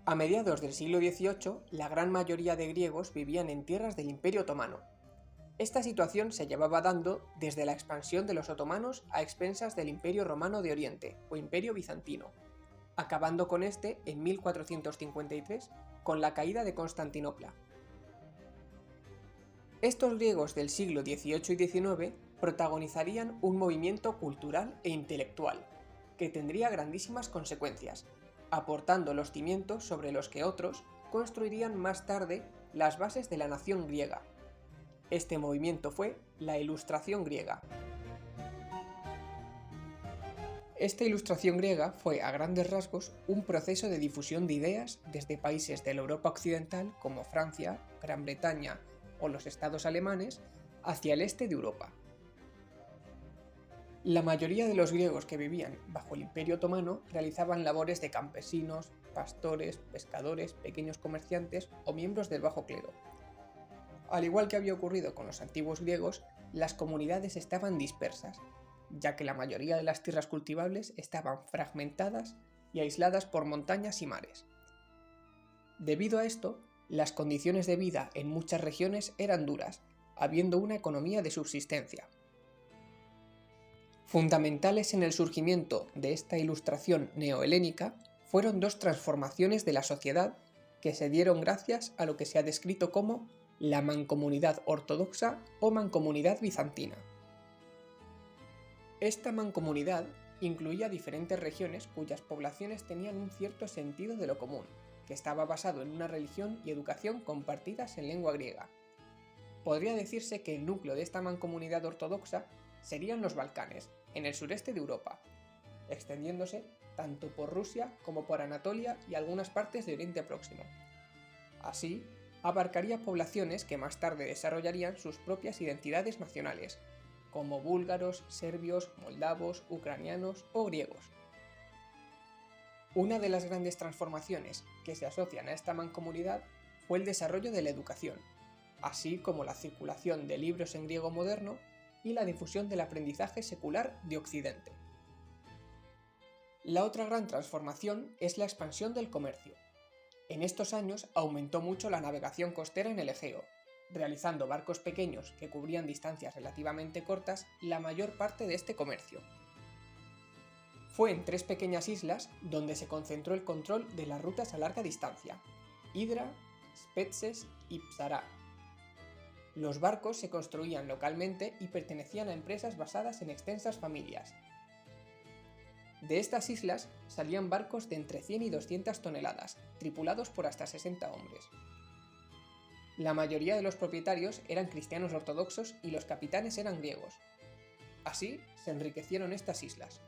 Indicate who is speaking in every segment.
Speaker 1: A mediados del siglo XVIII, la gran mayoría de griegos vivían en tierras del Imperio Otomano. Esta situación se llevaba dando desde la expansión de los otomanos a expensas del Imperio Romano de Oriente, o Imperio Bizantino, acabando con este en 1453 con la caída de Constantinopla. Estos griegos del siglo XVIII y XIX protagonizarían un movimiento cultural e intelectual, que tendría grandísimas consecuencias, aportando los cimientos sobre los que otros construirían más tarde las bases de la nación griega. Este movimiento fue la Ilustración griega. Esta Ilustración griega fue, a grandes rasgos, un proceso de difusión de ideas desde países de la Europa occidental como Francia, Gran Bretaña o los estados alemanes hacia el este de Europa. La mayoría de los griegos que vivían bajo el Imperio Otomano realizaban labores de campesinos, pastores, pescadores, pequeños comerciantes o miembros del bajo clero. Al igual que había ocurrido con los antiguos griegos, las comunidades estaban dispersas, ya que la mayoría de las tierras cultivables estaban fragmentadas y aisladas por montañas y mares. Debido a esto, las condiciones de vida en muchas regiones eran duras, habiendo una economía de subsistencia. Fundamentales en el surgimiento de esta ilustración neohelénica fueron dos transformaciones de la sociedad que se dieron gracias a lo que se ha descrito como la mancomunidad ortodoxa o mancomunidad bizantina. Esta mancomunidad incluía diferentes regiones cuyas poblaciones tenían un cierto sentido de lo común, que estaba basado en una religión y educación compartidas en lengua griega. Podría decirse que el núcleo de esta mancomunidad ortodoxa serían los Balcanes, en el sureste de Europa, extendiéndose tanto por Rusia como por Anatolia y algunas partes de Oriente Próximo. Así, abarcaría poblaciones que más tarde desarrollarían sus propias identidades nacionales, como búlgaros, serbios, moldavos, ucranianos o griegos. Una de las grandes transformaciones que se asocian a esta mancomunidad fue el desarrollo de la educación, así como la circulación de libros en griego moderno y la difusión del aprendizaje secular de Occidente. La otra gran transformación es la expansión del comercio. En estos años aumentó mucho la navegación costera en el Egeo, realizando barcos pequeños que cubrían distancias relativamente cortas la mayor parte de este comercio. Fue en tres pequeñas islas donde se concentró el control de las rutas a larga distancia: Hydra, Spetses y Psara. Los barcos se construían localmente y pertenecían a empresas basadas en extensas familias. De estas islas salían barcos de entre 100 y 200 toneladas, tripulados por hasta 60 hombres. La mayoría de los propietarios eran cristianos ortodoxos y los capitanes eran griegos. Así se enriquecieron estas islas.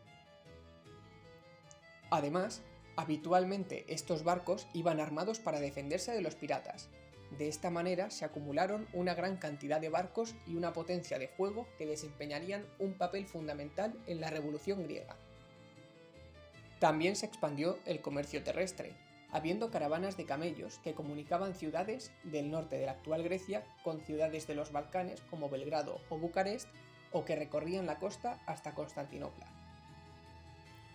Speaker 1: Además, habitualmente estos barcos iban armados para defenderse de los piratas. De esta manera se acumularon una gran cantidad de barcos y una potencia de fuego que desempeñarían un papel fundamental en la Revolución griega. También se expandió el comercio terrestre, habiendo caravanas de camellos que comunicaban ciudades del norte de la actual Grecia con ciudades de los Balcanes como Belgrado o Bucarest, o que recorrían la costa hasta Constantinopla.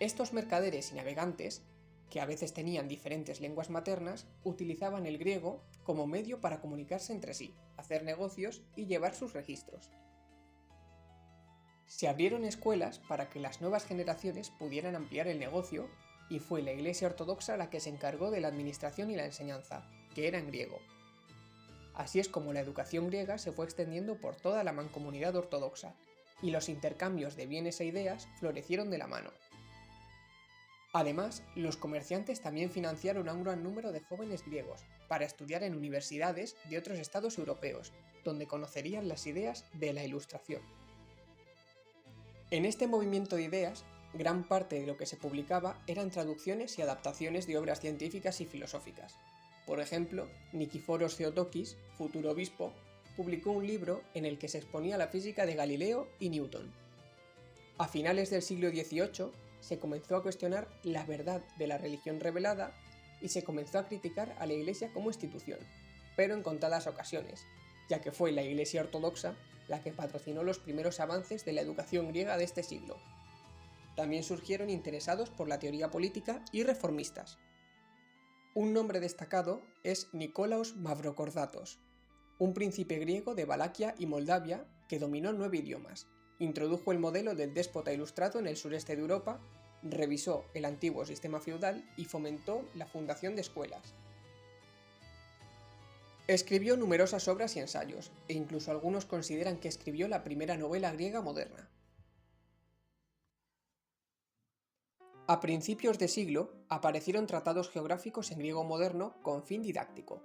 Speaker 1: Estos mercaderes y navegantes, que a veces tenían diferentes lenguas maternas, utilizaban el griego como medio para comunicarse entre sí, hacer negocios y llevar sus registros. Se abrieron escuelas para que las nuevas generaciones pudieran ampliar el negocio, y fue la Iglesia Ortodoxa la que se encargó de la administración y la enseñanza, que era en griego. Así es como la educación griega se fue extendiendo por toda la mancomunidad ortodoxa, y los intercambios de bienes e ideas florecieron de la mano. Además, los comerciantes también financiaron a un gran número de jóvenes griegos para estudiar en universidades de otros estados europeos, donde conocerían las ideas de la Ilustración. En este movimiento de ideas, gran parte de lo que se publicaba eran traducciones y adaptaciones de obras científicas y filosóficas. Por ejemplo, Nikiforos Theotokis, futuro obispo, publicó un libro en el que se exponía la física de Galileo y Newton. A finales del siglo XVIII, se comenzó a cuestionar la verdad de la religión revelada y se comenzó a criticar a la Iglesia como institución, pero en contadas ocasiones, ya que fue la Iglesia Ortodoxa la que patrocinó los primeros avances de la educación griega de este siglo. También surgieron interesados por la teoría política y reformistas. Un nombre destacado es Nikolaos Mavrokordatos, un príncipe griego de Valaquia y Moldavia que dominó 9 idiomas, introdujo el modelo del déspota ilustrado en el sureste de Europa, revisó el antiguo sistema feudal y fomentó la fundación de escuelas. Escribió numerosas obras y ensayos, e incluso algunos consideran que escribió la primera novela griega moderna. A principios de siglo aparecieron tratados geográficos en griego moderno con fin didáctico.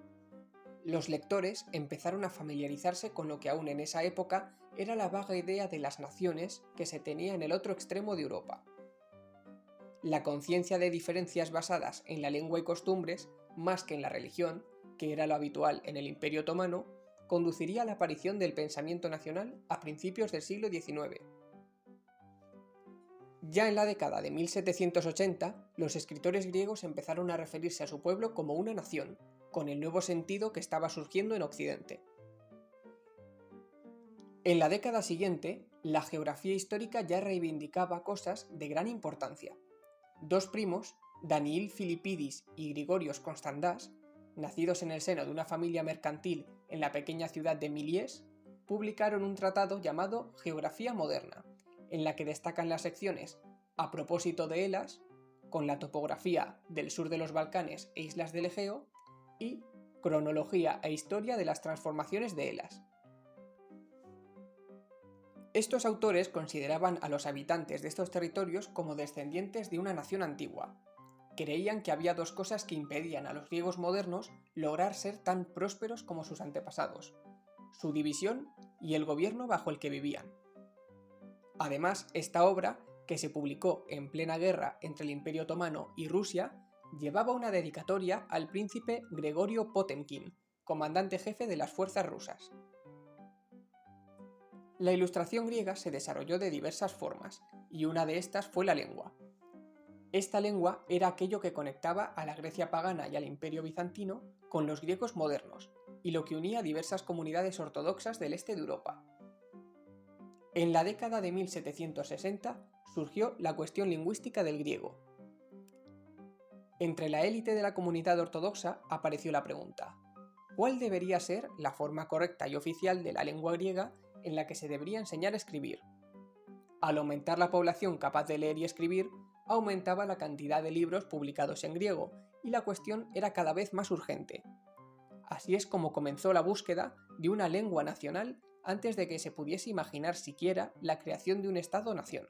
Speaker 1: Los lectores empezaron a familiarizarse con lo que aún en esa época era la vaga idea de las naciones que se tenía en el otro extremo de Europa. La conciencia de diferencias basadas en la lengua y costumbres, más que en la religión, que era lo habitual en el Imperio Otomano, conduciría a la aparición del pensamiento nacional a principios del siglo XIX. Ya en la década de 1780, los escritores griegos empezaron a referirse a su pueblo como una nación, con el nuevo sentido que estaba surgiendo en Occidente. En la década siguiente, la geografía histórica ya reivindicaba cosas de gran importancia. Dos primos, Daniil Filipidis y Grigorios Constandás, nacidos en el seno de una familia mercantil en la pequeña ciudad de Miliés, publicaron un tratado llamado Geografía Moderna, en la que destacan las secciones A propósito de Elas, con la topografía del sur de los Balcanes e islas del Egeo, y Cronología e Historia de las transformaciones de Elas. Estos autores consideraban a los habitantes de estos territorios como descendientes de una nación antigua. Creían que había dos cosas que impedían a los griegos modernos lograr ser tan prósperos como sus antepasados: su división y el gobierno bajo el que vivían. Además, esta obra, que se publicó en plena guerra entre el Imperio Otomano y Rusia, llevaba una dedicatoria al príncipe Gregorio Potemkin, comandante jefe de las fuerzas rusas. La ilustración griega se desarrolló de diversas formas, y una de estas fue la lengua. Esta lengua era aquello que conectaba a la Grecia pagana y al Imperio bizantino con los griegos modernos, y lo que unía a diversas comunidades ortodoxas del este de Europa. En la década de 1760 surgió la cuestión lingüística del griego. Entre la élite de la comunidad ortodoxa apareció la pregunta: ¿cuál debería ser la forma correcta y oficial de la lengua griega en la que se debería enseñar a escribir? Al aumentar la población capaz de leer y escribir, aumentaba la cantidad de libros publicados en griego, y la cuestión era cada vez más urgente. Así es como comenzó la búsqueda de una lengua nacional antes de que se pudiese imaginar siquiera la creación de un Estado-nación.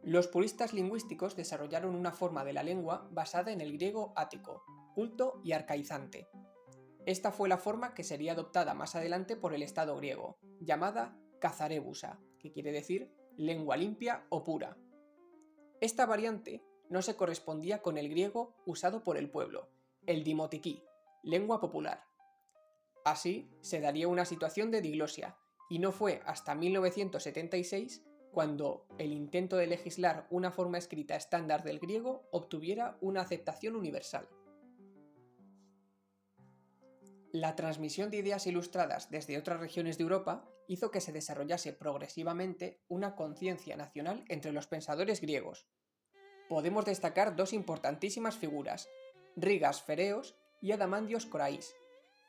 Speaker 1: Los puristas lingüísticos desarrollaron una forma de la lengua basada en el griego ático, culto y arcaizante. Esta fue la forma que sería adoptada más adelante por el Estado griego, llamada Kazarebusa, que quiere decir lengua limpia o pura. Esta variante no se correspondía con el griego usado por el pueblo, el dimotiquí, lengua popular. Así se daría una situación de diglosia, y no fue hasta 1976 cuando el intento de legislar una forma escrita estándar del griego obtuviera una aceptación universal. La transmisión de ideas ilustradas desde otras regiones de Europa hizo que se desarrollase progresivamente una conciencia nacional entre los pensadores griegos. Podemos destacar dos importantísimas figuras, Rigas Fereos y Adamandios Korais,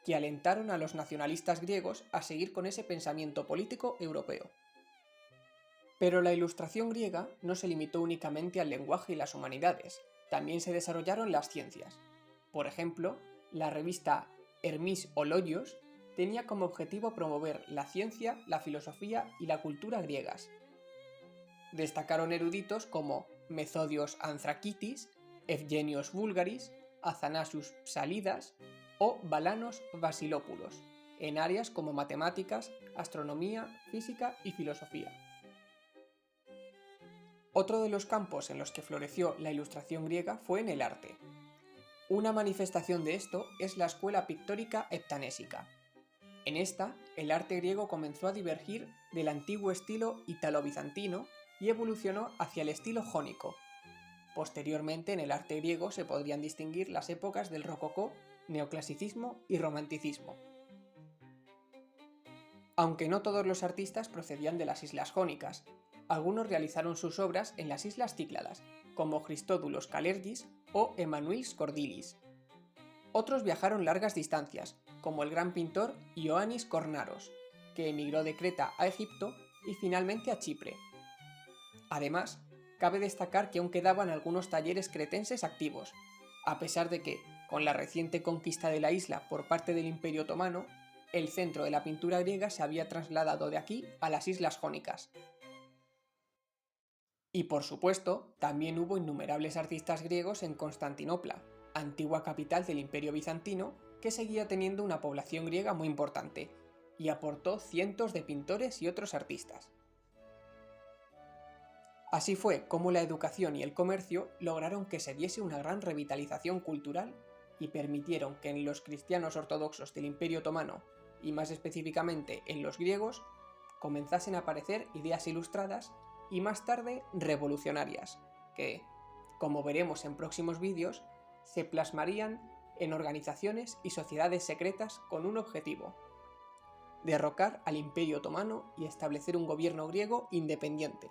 Speaker 1: que alentaron a los nacionalistas griegos a seguir con ese pensamiento político europeo. Pero la ilustración griega no se limitó únicamente al lenguaje y las humanidades, también se desarrollaron las ciencias. Por ejemplo, la revista Hermis Ologios tenía como objetivo promover la ciencia, la filosofía y la cultura griegas. Destacaron eruditos como Methodios Anthrakitis, Evgenios Vulgaris, Athanasius Psalidas o Balanos Vasilopoulos, en áreas como matemáticas, astronomía, física y filosofía. Otro de los campos en los que floreció la ilustración griega fue en el arte. Una manifestación de esto es la escuela pictórica heptanésica. En esta, el arte griego comenzó a divergir del antiguo estilo ítalo-bizantino y evolucionó hacia el estilo jónico. Posteriormente, en el arte griego se podrían distinguir las épocas del rococó, neoclasicismo y romanticismo. Aunque no todos los artistas procedían de las islas jónicas, algunos realizaron sus obras en las islas Cícladas, como Christodoulos Kalergis o Emanuilis Cordilis. Otros viajaron largas distancias, como el gran pintor Ioannis Kornaros, que emigró de Creta a Egipto y finalmente a Chipre. Además, cabe destacar que aún quedaban algunos talleres cretenses activos, a pesar de que, con la reciente conquista de la isla por parte del Imperio Otomano, el centro de la pintura griega se había trasladado de aquí a las islas jónicas. Y por supuesto, también hubo innumerables artistas griegos en Constantinopla, antigua capital del Imperio Bizantino, que seguía teniendo una población griega muy importante, y aportó cientos de pintores y otros artistas. Así fue como la educación y el comercio lograron que se diese una gran revitalización cultural y permitieron que en los cristianos ortodoxos del Imperio Otomano, y más específicamente en los griegos, comenzasen a aparecer ideas ilustradas y más tarde revolucionarias, que, como veremos en próximos vídeos, se plasmarían en organizaciones y sociedades secretas con un objetivo: derrocar al Imperio Otomano y establecer un gobierno griego independiente,